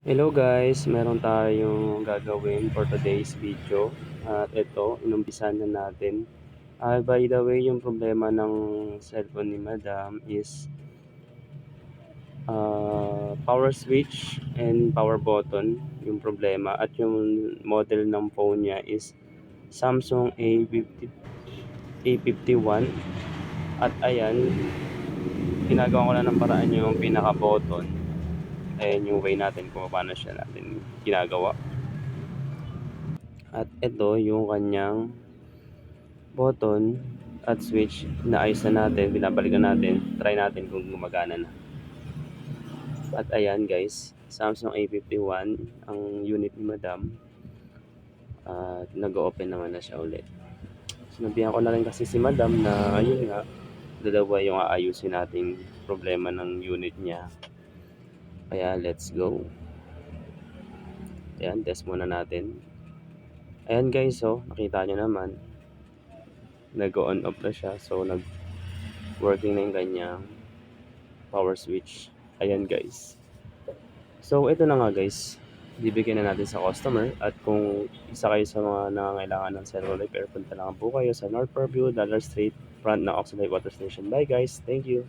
Hello guys, meron tayong gagawin for today's video at ito, inumpisahan na natin. By the way, yung problema ng cellphone ni Madam is power switch and power button yung problema at yung model ng phone niya is Samsung A51 at ayan, ginagawa ko na ng paraan yung pinaka button. Ayan yung way natin kung paano siya natin ginagawa. At ito yung kanyang button at switch, naayos na natin, binabalikan natin, try natin kung gumagana na. At ayan guys, Samsung A51 ang unit ni Madam at nag-open naman na siya ulit. Sinabihan ko na rin kasi si Madam na ayun nga, dalawa yung aayusin nating problema ng unit niya. Kaya let's go. Ayan, test muna natin. Ayan guys, so nakita nyo naman, nag-on off na siya, so nag-working na yung kanyang power switch. Ayan guys. So ito na nga guys, bibigyan na natin sa customer at kung isa kayo sa mga nangangailangan ng cellular repair, punta lang po kayo sa North Fairview, Dollar Street, front ng Oxalate Water Station. Bye guys, thank you.